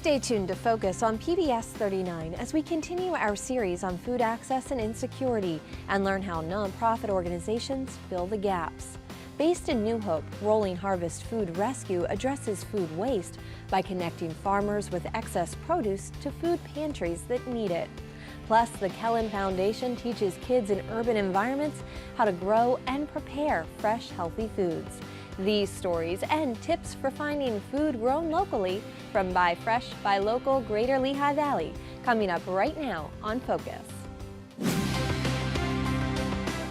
Stay tuned to Focus on PBS 39 as we continue our series on food access and insecurity and learn how nonprofit organizations fill the gaps. Based in New Hope, Rolling Harvest Food Rescue addresses food waste by connecting farmers with excess produce to food pantries that need it. Plus, the Kellen Foundation teaches kids in urban environments how to grow and prepare fresh, healthy foods. These stories and tips for finding food grown locally from Buy Fresh, Buy Local Greater Lehigh Valley coming up right now on Focus.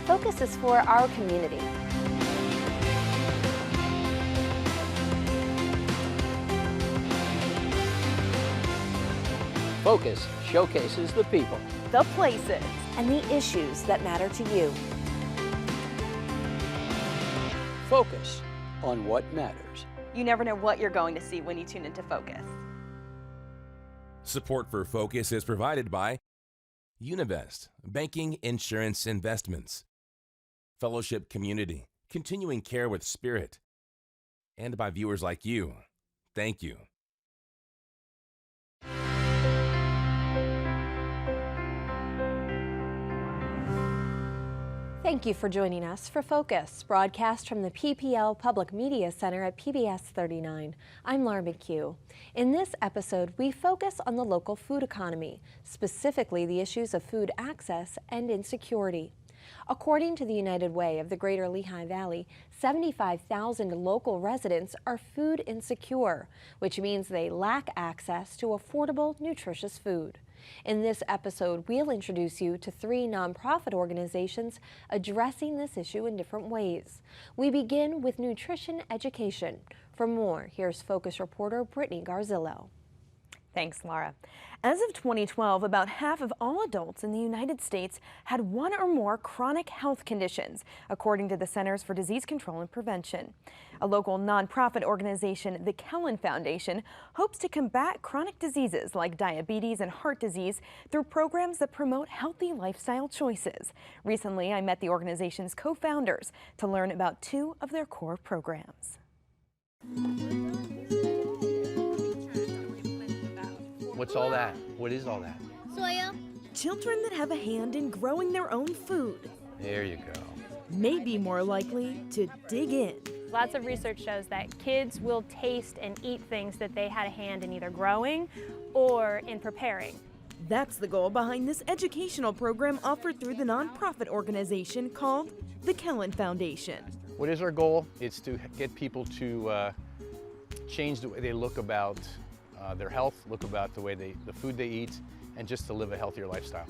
Focus is for our community. Focus showcases the people, the places, and the issues that matter to you. Focus on what matters. You never know what you're going to see when you tune into Focus. Support for Focus is provided by Univest, Banking, Insurance, Investments, Fellowship Community, Continuing Care with Spirit, and by viewers like you. Thank you. Thank you for joining us for Focus, broadcast from the PPL Public Media Center at PBS 39. I'm Laura McHugh. In this episode, we focus on the local food economy, specifically the issues of food access and insecurity. According to the United Way of the Greater Lehigh Valley, 75,000 local residents are food insecure, which means they lack access to affordable, nutritious food. In this episode, we'll introduce you to 3 nonprofit organizations addressing this issue in different ways. We begin with nutrition education. For more, here's Focus reporter Brittany Garzillo. Thanks, Laura. As of 2012, about half of all adults in the United States had one or more chronic health conditions, according to the Centers for Disease Control and Prevention. A local nonprofit organization, the Kellen Foundation, hopes to combat chronic diseases like diabetes and heart disease through programs that promote healthy lifestyle choices. Recently, I met the organization's co-founders to learn about 2 of their core programs. What's all that? What is all that? Soya. Children that have a hand in growing their own food There you go. may be more likely to dig in. Lots of research shows that kids will taste and eat things that they had a hand in either growing or in preparing. That's the goal behind this educational program offered through the nonprofit organization called the Kellen Foundation. What is our goal? It's to get people to change the way they look about their health, look about the food they eat, and just to live a healthier lifestyle.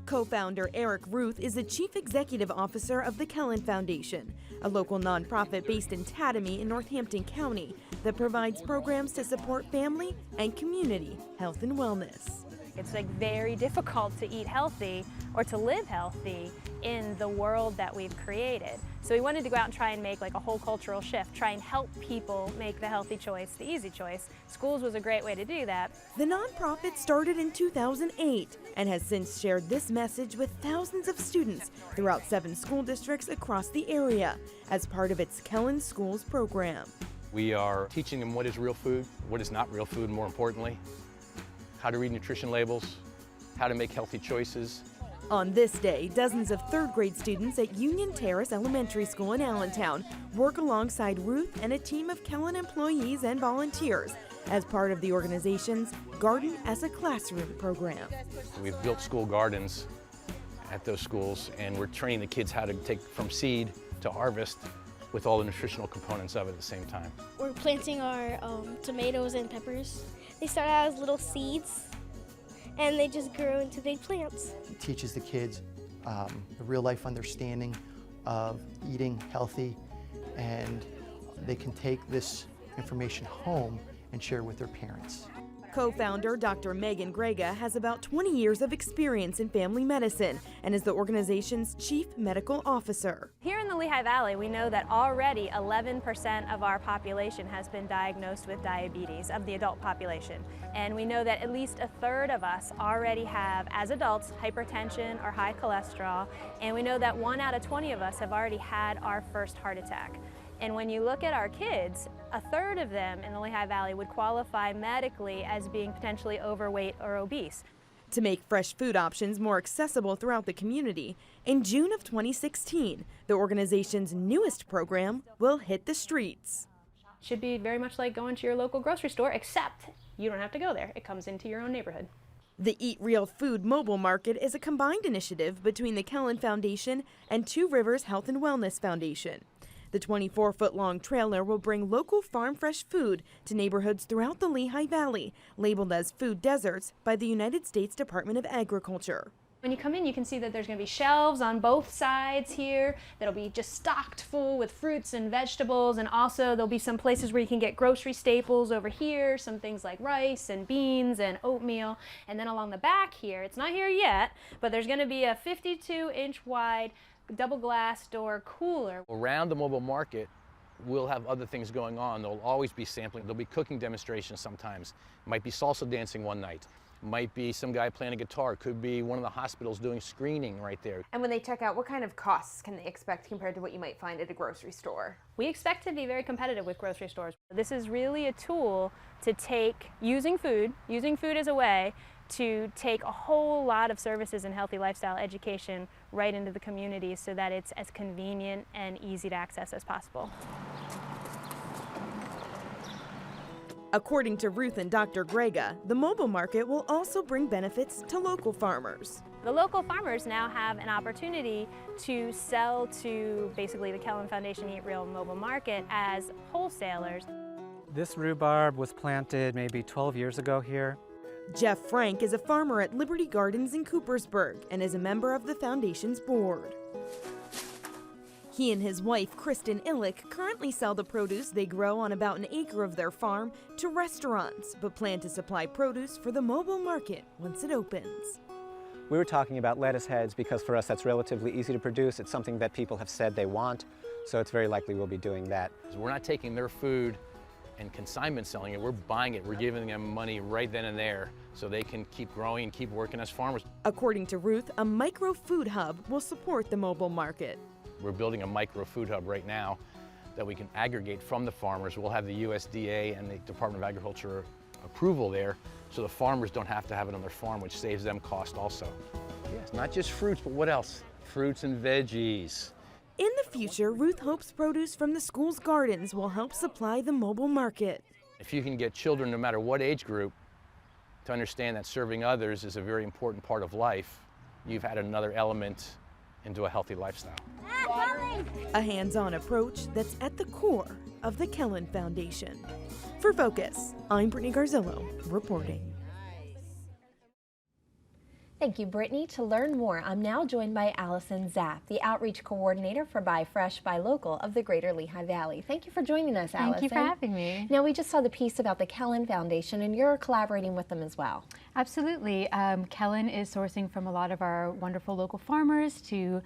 Co-founder Eric Ruth is the Chief Executive Officer of the Kellen Foundation, a local nonprofit based in Tatamy in Northampton County that provides programs to support family and community health and wellness. It's very difficult to eat healthy or to live healthy in the world that we've created. So we wanted to go out and try and make a whole cultural shift, try and help people make the healthy choice, the easy choice. Schools was a great way to do that. The nonprofit started in 2008 and has since shared this message with thousands of students throughout 7 school districts across the area as part of its Kellen Schools program. We are teaching them what is real food, what is not real food, more importantly, how to read nutrition labels, how to make healthy choices. On this day, dozens of 3rd grade students at Union Terrace Elementary School in Allentown work alongside Ruth and a team of Kellen employees and volunteers as part of the organization's Garden as a Classroom program. We've built school gardens at those schools, and we're training the kids how to take from seed to harvest with all the nutritional components of it at the same time. We're planting our tomatoes and peppers. They start out as little seeds, and they just grow into big plants. It teaches the kids a real-life understanding of eating healthy, and they can take this information home and share with their parents. Co-founder Dr. Megan Grega has about 20 years of experience in family medicine and is the organization's chief medical officer. Here in the Lehigh Valley, we know that already 11% of our population has been diagnosed with diabetes, of the adult population. And we know that at least 1/3 of us already have, as adults, hypertension or high cholesterol. And we know that 1 out of 20 of us have already had our first heart attack. And when you look at our kids, a third of them in the Lehigh Valley would qualify medically as being potentially overweight or obese. To make fresh food options more accessible throughout the community, in June of 2016, the organization's newest program will hit the streets. Should be very much like going to your local grocery store, except you don't have to go there. It comes into your own neighborhood. The Eat Real Food Mobile Market is a combined initiative between the Kellen Foundation and Two Rivers Health and Wellness Foundation. The 24-foot-long trailer will bring local farm fresh food to neighborhoods throughout the Lehigh Valley, labeled as food deserts by the United States Department of Agriculture. When you come in, you can see that there's going to be shelves on both sides here that'll be just stocked full with fruits and vegetables, and also there'll be some places where you can get grocery staples over here, some things like rice and beans and oatmeal. And then along the back here, it's not here yet, but there's going to be a 52-inch wide double glass door cooler. Around the mobile market, we'll have other things going on. There'll always be sampling. There'll be cooking demonstrations sometimes. It might be salsa dancing one night. Might be some guy playing a guitar. Could be one of the hospitals doing screening right there. And when they check out, what kind of costs can they expect compared to what you might find at a grocery store? We expect to be very competitive with grocery stores. This is really a tool to take, using food as a way to take a whole lot of services and healthy lifestyle education right into the community so that it's as convenient and easy to access as possible. According to Ruth and Dr. Grega, the mobile market will also bring benefits to local farmers. The local farmers now have an opportunity to sell to basically the Kellen Foundation Eat Real Mobile Market as wholesalers. This rhubarb was planted maybe 12 years ago here. Jeff Frank is a farmer at Liberty Gardens in Coopersburg and is a member of the foundation's board. He and his wife, Kristen Illick, currently sell the produce they grow on about an acre of their farm to restaurants, but plan to supply produce for the mobile market once it opens. We were talking about lettuce heads because for us that's relatively easy to produce. It's something that people have said they want, so it's very likely we'll be doing that. We're not taking their food and consignment selling it. We're buying it. We're giving them money right then and there so they can keep growing and keep working as farmers. According to Ruth, a micro food hub will support the mobile market. We're building a micro food hub right now that we can aggregate from the farmers. We'll have the USDA and the Department of Agriculture approval there so the farmers don't have to have it on their farm, which saves them cost also. Yes, not just fruits, but what else? Fruits and veggies. In the future, Ruth hopes produce from the school's gardens will help supply the mobile market. If you can get children, no matter what age group, to understand that serving others is a very important part of life, you've had another element into a healthy lifestyle. A hands-on approach that's at the core of the Kellen Foundation. For Focus, I'm Brittany Garzillo, reporting. Thank you, Brittany. To learn more, I'm now joined by Allison Zapp, the Outreach Coordinator for Buy Fresh, Buy Local of the Greater Lehigh Valley. Thank you for joining us, Allison. Thank you for having me. Now, we just saw the piece about the Kellen Foundation, and you're collaborating with them as well. Absolutely. Kellen is sourcing from a lot of our wonderful local farmers to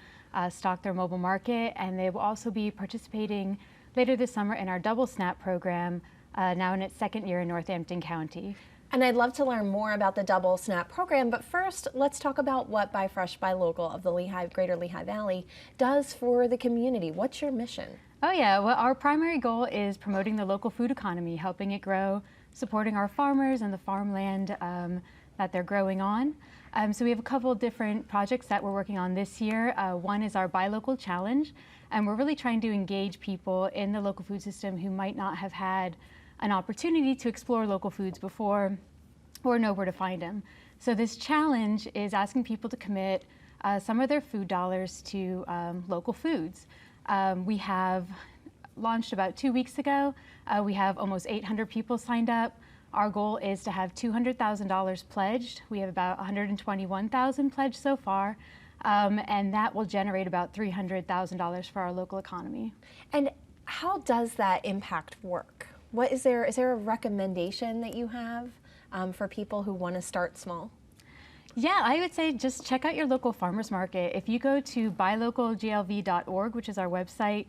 stock their mobile market, and they will also be participating later this summer in our Double Snap program, now in its second year in Northampton County. And I'd love to learn more about the Double Snap program, but first, let's talk about what Buy Fresh, Buy Local of the Greater Lehigh Valley does for the community. What's your mission? Oh yeah, well, our primary goal is promoting the local food economy, helping it grow, supporting our farmers and the farmland that they're growing on. So we have a couple of different projects that we're working on this year. One is our Buy Local Challenge, and we're really trying to engage people in the local food system who might not have had an opportunity to explore local foods before or know where to find them. So this challenge is asking people to commit some of their food dollars to local foods. We have launched about 2 weeks ago. We have almost 800 people signed up. Our goal is to have $200,000 pledged. We have about $121,000 pledged so far, and that will generate about $300,000 for our local economy. And how does that impact work? Is there a recommendation that you have for people who want to start small? Yeah, I would say just check out your local farmers market. If you go to buylocalglv.org, which is our website,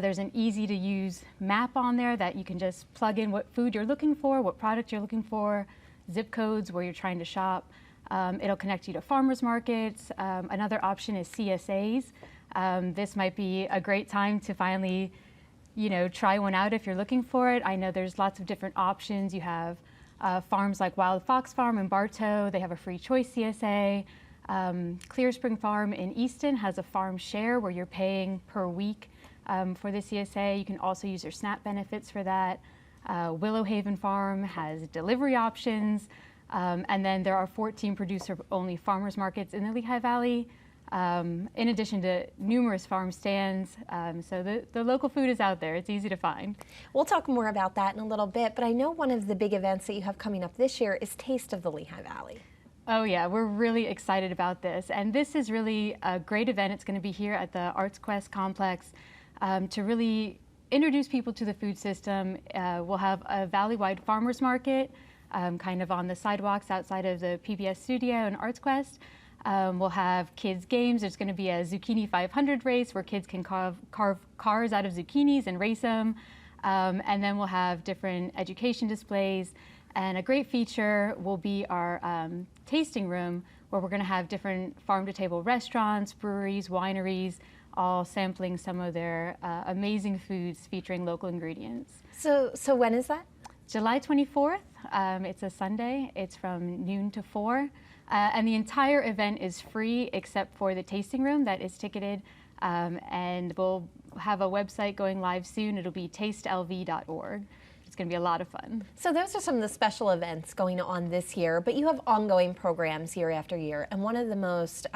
there's an easy to use map on there that you can just plug in what food you're looking for, what product you're looking for, zip codes where you're trying to shop. It'll connect you to farmers markets. Another option is CSAs. This might be a great time to finally try one out if you're looking for it. I know there's lots of different options. You have farms like Wild Fox Farm in Bartow. They have a free choice CSA. Clear Spring Farm in Easton has a farm share where you're paying per week for the CSA. You can also use your SNAP benefits for that. Willow Haven Farm has delivery options. And then there are 14 producer-only farmers markets in the Lehigh Valley, in addition to numerous farm stands. So the local food is out there. It's easy to find. We'll talk more about that in a little bit, but I know one of the big events that you have coming up this year is Taste of the Lehigh Valley. Oh yeah, we're really excited about this. And this is really a great event. It's going to be here at the Arts Quest complex to really introduce people to the food system. We'll have a valley-wide farmers market kind of on the sidewalks outside of the PBS studio and Arts Quest. We'll have kids games. There's going to be a Zucchini 500 race where kids can carve cars out of zucchinis and race them. And then we'll have different education displays. And a great feature will be our tasting room, where we're going to have different farm-to-table restaurants, breweries, wineries, all sampling some of their amazing foods featuring local ingredients. So when is that? July 24th. It's a Sunday. It's from noon to 4. And the entire event is free except for the tasting room that is ticketed. And we'll have a website going live soon. It'll be tastelv.org. It's going to be a lot of fun. So those are some of the special events going on this year, but you have ongoing programs year after year. And one of the most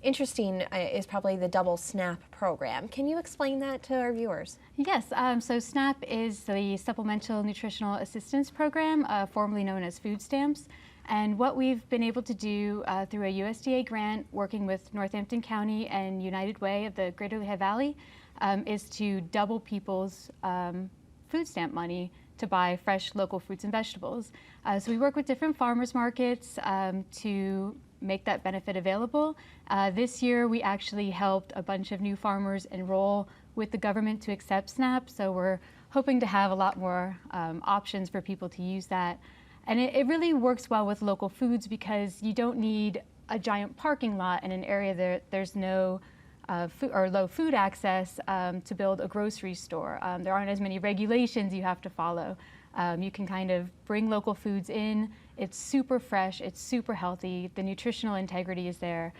interesting is probably the Double SNAP program. Can you explain that to our viewers? Yes, so SNAP is the Supplemental Nutritional Assistance Program, formerly known as food stamps. And what we've been able to do through a USDA grant working with Northampton County and United Way of the Greater Lehigh Valley is to double people's food stamp money to buy fresh local fruits and vegetables. So we work with different farmers markets to make that benefit available. This year we actually helped a bunch of new farmers enroll with the government to accept SNAP, so we're hoping to have a lot more options for people to use that. And it really works well with local foods because you don't need a giant parking lot in an area there's no low food access to build a grocery store. There aren't as many regulations you have to follow. You can kind of bring local foods in. It's super fresh, it's super healthy, the nutritional integrity is there,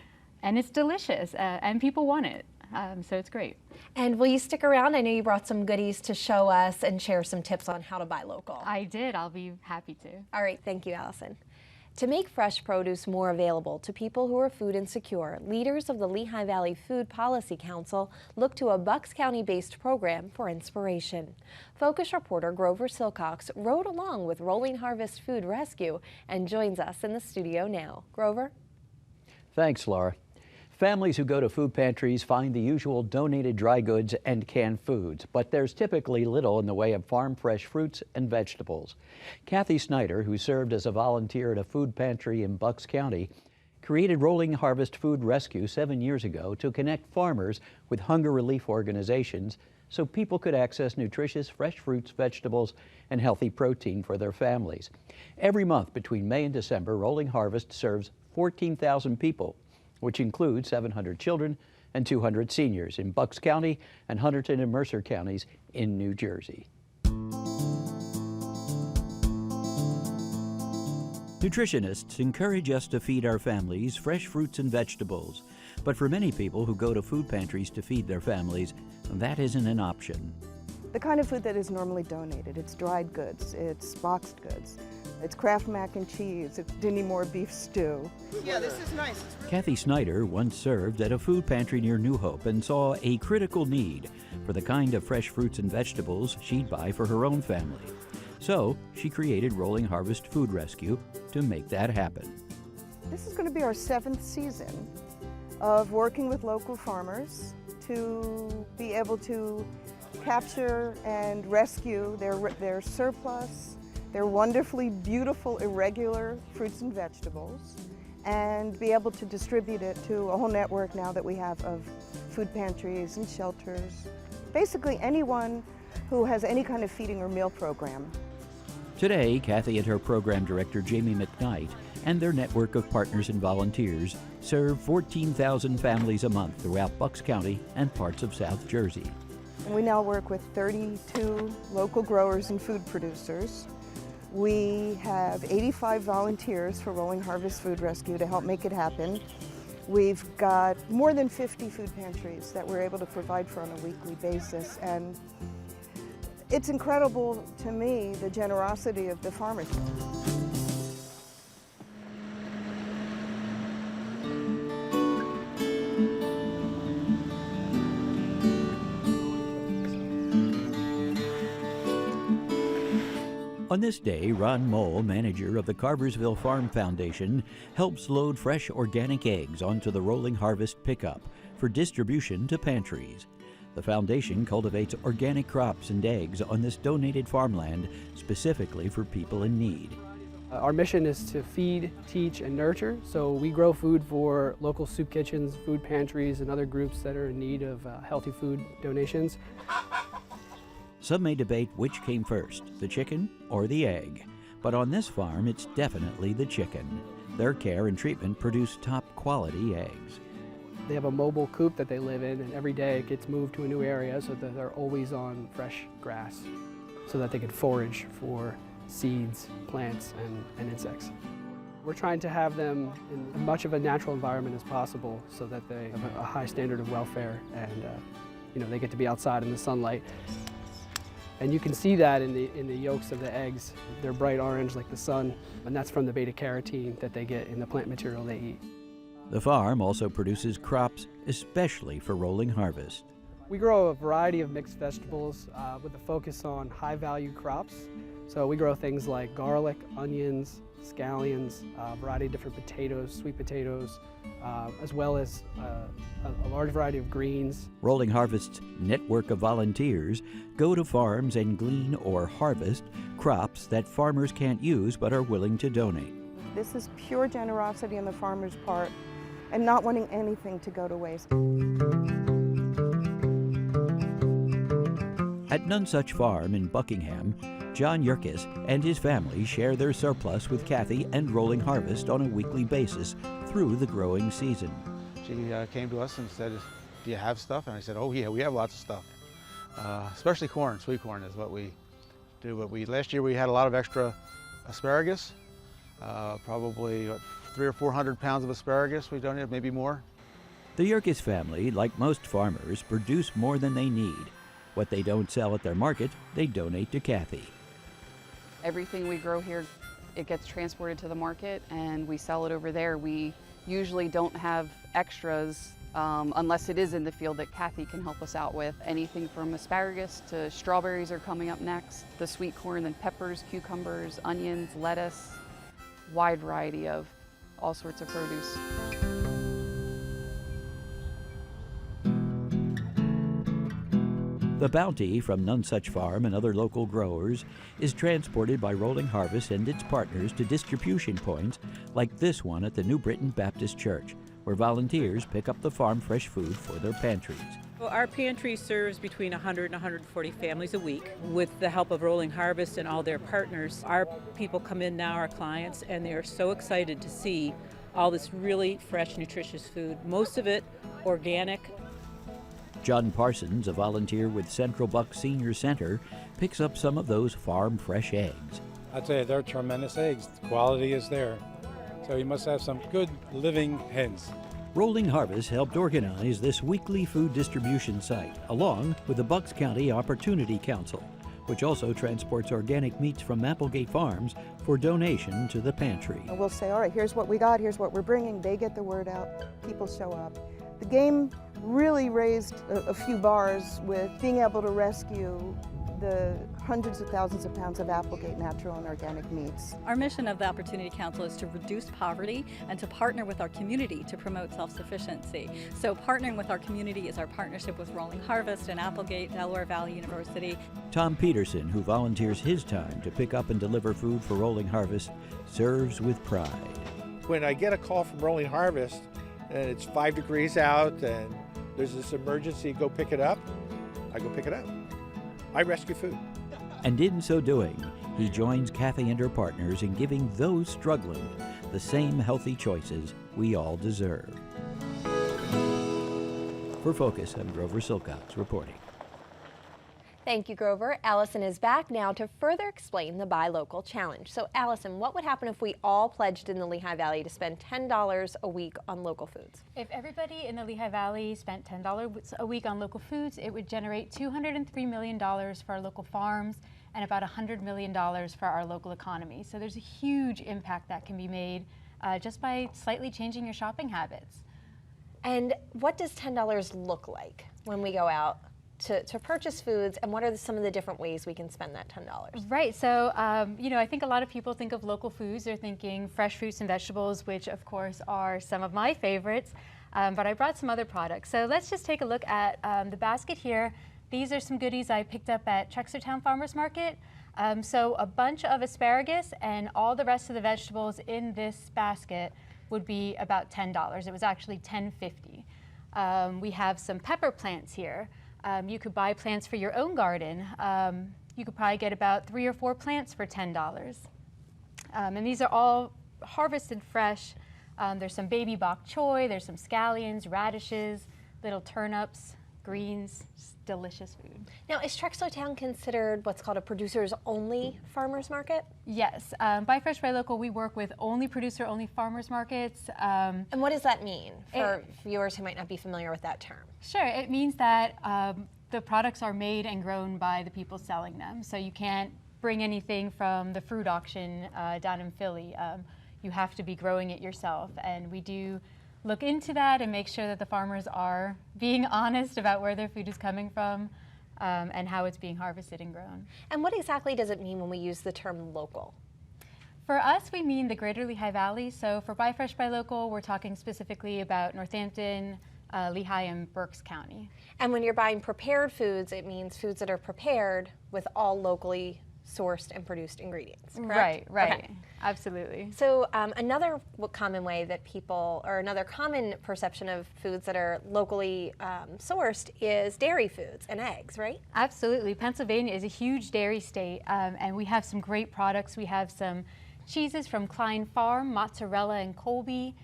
and it's delicious, and people want it. So it's great. And will you stick around? I know you brought some goodies to show us and share some tips on how to buy local. I did. I'll be happy to. All right. Thank you, Allison. To make fresh produce more available to people who are food insecure, leaders of the Lehigh Valley Food Policy Council look to a Bucks County-based program for inspiration. Focus reporter Grover Silcox rode along with Rolling Harvest Food Rescue and joins us in the studio now. Grover? Thanks, Laura. Families who go to food pantries find the usual donated dry goods and canned foods, but there's typically little in the way of farm fresh fruits and vegetables. Kathy Snyder, who served as a volunteer at a food pantry in Bucks County, created Rolling Harvest Food Rescue 7 years ago to connect farmers with hunger relief organizations so people could access nutritious fresh fruits, vegetables, and healthy protein for their families. Every month between May and December, Rolling Harvest serves 14,000 people, which includes 700 children and 200 seniors in Bucks County and Hunterdon and Mercer counties in New Jersey. Nutritionists encourage us to feed our families fresh fruits and vegetables, but for many people who go to food pantries to feed their families, that isn't an option. The kind of food that is normally donated, it's dried goods, it's boxed goods, it's Kraft mac and cheese, it's Dinty Moore beef stew. Yeah, this is nice. Kathy Snyder once served at a food pantry near New Hope and saw a critical need for the kind of fresh fruits and vegetables she'd buy for her own family. So she created Rolling Harvest Food Rescue to make that happen. This is going to be our 7th season of working with local farmers to be able to capture and rescue their surplus, their wonderfully beautiful, irregular fruits and vegetables, and be able to distribute it to a whole network now that we have of food pantries and shelters. Basically anyone who has any kind of feeding or meal program. Today, Kathy and her program director, Jamie McKnight, and their network of partners and volunteers serve 14,000 families a month throughout Bucks County and parts of South Jersey. And we now work with 32 local growers and food producers. We have 85 volunteers for Rolling Harvest Food Rescue to help make it happen. We've got more than 50 food pantries that we're able to provide for on a weekly basis. And it's incredible to me, the generosity of the farmers. On this day, Ron Mole, manager of the Carversville Farm Foundation, helps load fresh organic eggs onto the Rolling Harvest pickup for distribution to pantries. The foundation cultivates organic crops and eggs on this donated farmland specifically for people in need. Our mission is to feed, teach, and nurture, so we grow food for local soup kitchens, food pantries, and other groups that are in need of healthy food donations. Some may debate which came first, the chicken or the egg. But on this farm, it's definitely the chicken. Their care and treatment produce top quality eggs. They have a mobile coop that they live in, and every day it gets moved to a new area so that they're always on fresh grass, so that they can forage for seeds, plants, and insects. We're trying to have them in as much of a natural environment as possible so that they have a high standard of welfare and they get to be outside in the sunlight. And you can see that in the yolks of the eggs. They're bright orange like the sun, and that's from the beta-carotene that they get in the plant material they eat. The farm also produces crops especially for Rolling Harvest. We grow a variety of mixed vegetables with a focus on high-value crops. So we grow things like garlic, onions, scallions, a variety of different potatoes, sweet potatoes, as well as a large variety of greens. Rolling Harvest's network of volunteers go to farms and glean or harvest crops that farmers can't use but are willing to donate. This is pure generosity on the farmer's part and not wanting anything to go to waste. At Nonesuch Farm in Buckingham, John Yerkes and his family share their surplus with Kathy and Rolling Harvest on a weekly basis through the growing season. She came to us and said, "Do you have stuff?" And I said, "Oh yeah, we have lots of stuff. Especially corn, sweet corn is what we do. Last year we had a lot of extra asparagus, probably 300 or 400 pounds of asparagus we donated, maybe more." The Yerkes family, like most farmers, produce more than they need. What they don't sell at their market, they donate to Kathy. Everything we grow here, it gets transported to the market and we sell it over there. We usually don't have extras unless it is in the field that Kathy can help us out with. Anything from asparagus to strawberries are coming up next, the sweet corn, then peppers, cucumbers, onions, lettuce, wide variety of all sorts of produce. The bounty from Nonesuch Farm and other local growers is transported by Rolling Harvest and its partners to distribution points like this one at the New Britain Baptist Church, where volunteers pick up the farm fresh food for their pantries. Well, our pantry serves between 100 and 140 families a week. With the help of Rolling Harvest and all their partners, our people come in now, our clients, and they are so excited to see all this really fresh, nutritious food, most of it organic. John Parsons, a volunteer with Central Buck Senior Center, picks up some of those farm fresh eggs. I'd say they're tremendous eggs. The quality is there. So you must have some good living hens. Rolling Harvest helped organize this weekly food distribution site, along with the Bucks County Opportunity Council, which also transports organic meats from Applegate Farms for donation to the pantry. And we'll say, all right, here's what we got, here's what we're bringing. They get the word out, people show up. The game really raised a few bars with being able to rescue the hundreds of thousands of pounds of Applegate natural and organic meats. Our mission of the Opportunity Council is to reduce poverty and to partner with our community to promote self-sufficiency. So partnering with our community is our partnership with Rolling Harvest and Applegate, Delaware Valley University. Tom Peterson, who volunteers his time to pick up and deliver food for Rolling Harvest, serves with pride. When I get a call from Rolling Harvest and it's 5 degrees out and there's this emergency, go pick it up, I go pick it up. I rescue food. And in so doing, he joins Kathy and her partners in giving those struggling the same healthy choices we all deserve. For Focus, I'm Grover Silcox reporting. Thank you, Grover. Allison is back now to further explain the Buy Local Challenge. So, Allison, what would happen if we all pledged in the Lehigh Valley to spend $10 a week on local foods? If everybody in the Lehigh Valley spent $10 a week on local foods, it would generate $203 million for our local farms and about $100 million for our local economy. So there's a huge impact that can be made just by slightly changing your shopping habits. And what does $10 look like when we go out to purchase foods, and what are some of the different ways we can spend that $10? Right, so you know, I think a lot of people think of local foods, they're thinking fresh fruits and vegetables, which of course are some of my favorites, but I brought some other products. So let's just take a look at the basket here. These are some goodies I picked up at Trexlertown Farmers Market. So a bunch of asparagus and all the rest of the vegetables in this basket would be about $10. It was actually $10.50. We have some pepper plants here. You could buy plants for your own garden. You could probably get about 3 or 4 plants for $10. And these are all harvested fresh. There's some baby bok choy, there's some scallions, radishes, little turnips, greens, just delicious food. Now, is Trexlertown considered what's called a producers-only farmers market? Yes, Buy Fresh, Buy Local, we work with only producer-only farmers markets. And what does that mean for viewers who might not be familiar with that term? Sure, it means that the products are made and grown by the people selling them. So you can't bring anything from the fruit auction down in Philly. You have to be growing it yourself, and we do look into that and make sure that the farmers are being honest about where their food is coming from and how it's being harvested and grown. And what exactly does it mean when we use the term local? For us, we mean the greater Lehigh Valley. So for Buy Fresh, Buy Local, we're talking specifically about Northampton, Lehigh, and Berks County. And when you're buying prepared foods, it means foods that are prepared with all locally sourced and produced ingredients, correct? Right, Okay. Absolutely. So another common way that people, or another common perception of foods that are locally sourced is dairy foods and eggs, right? Absolutely. Pennsylvania is a huge dairy state, and we have some great products. We have some cheeses from Klein Farm, mozzarella and Colby.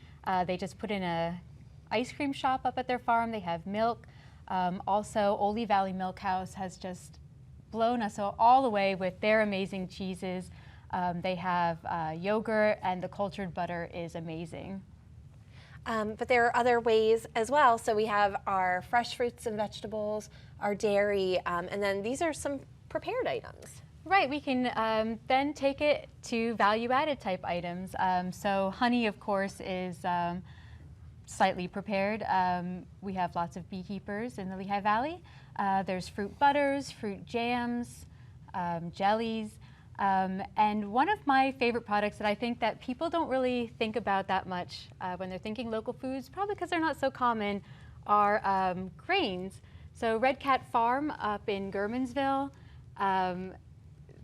They just put in a ice cream shop up at their farm. They have milk. Also, Ole Valley Milk House has just blown us all away with their amazing cheeses. They have yogurt, and the cultured butter is amazing. But there are other ways as well. So we have our fresh fruits and vegetables, our dairy, and then these are some prepared items. Right, we can then take it to value-added type items. So honey, of course, is slightly prepared. We have lots of beekeepers in the Lehigh Valley. There's fruit butters, fruit jams, jellies, and one of my favorite products that I think that people don't really think about that much when they're thinking local foods, probably because they're not so common, are grains. So Red Cat Farm up in Germansville,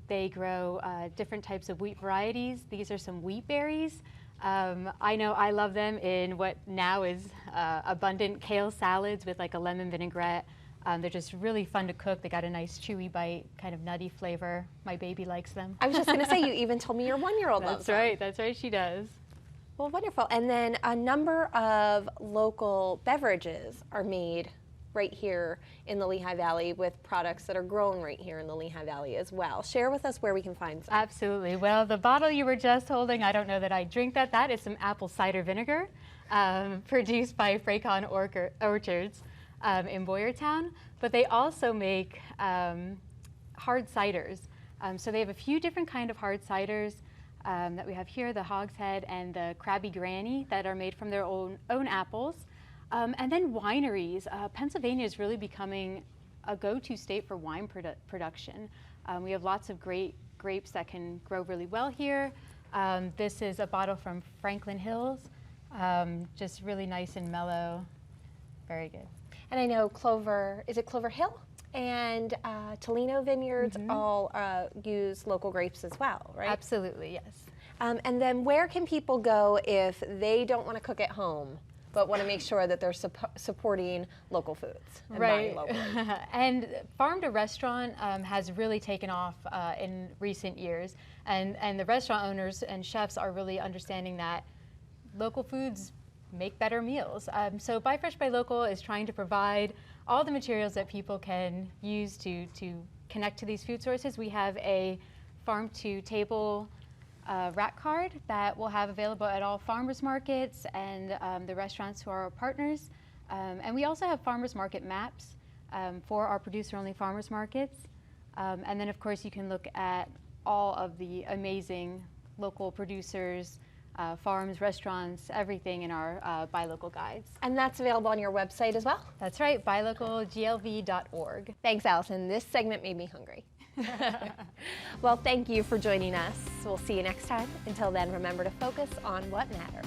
they grow different types of wheat varieties. These are some wheat berries. I know I love them in what now is abundant kale salads with like a lemon vinaigrette. They're just really fun to cook. They got a nice chewy bite, kind of nutty flavor. My baby likes them. I was just going to say, you even told me your 1-year-old loves them. That's right, she does. Well, wonderful. And then a number of local beverages are made right here in the Lehigh Valley with products that are grown right here in the Lehigh Valley as well. Share with us where we can find some. Absolutely. Well, the bottle you were just holding, I don't know that I drink that. That is some apple cider vinegar produced by Fracon Orchards in Boyertown. But they also make hard ciders. So they have a few different kind of hard ciders that we have here, the Hogshead and the Krabby Granny, that are made from their own apples. And then wineries. Pennsylvania is really becoming a go-to state for wine production. We have lots of great grapes that can grow really well here. This is a bottle from Franklin Hills, just really nice and mellow, very good. And I know Clover, is it Clover Hill? And Tolino Vineyards all use local grapes as well, right? Absolutely, yes. And then where can people go if they don't want to cook at home, but want to make sure that they're supporting local foods and buying locally? And farm to restaurant has really taken off in recent years, and the restaurant owners and chefs are really understanding that local foods make better meals. So Buy Fresh, Buy Local is trying to provide all the materials that people can use to connect to these food sources, we have a farm to table rack card that we'll have available at all farmers markets and the restaurants who are our partners. And we also have farmers market maps for our producer-only farmers markets. And then of course you can look at all of the amazing local producers, farms, restaurants, everything in our Buy Local guides. And that's available on your website as well? That's right, buylocalglv.org. Thanks, Allison. This segment made me hungry. Well, thank you for joining us. We'll see you next time. Until then, remember to focus on what matters.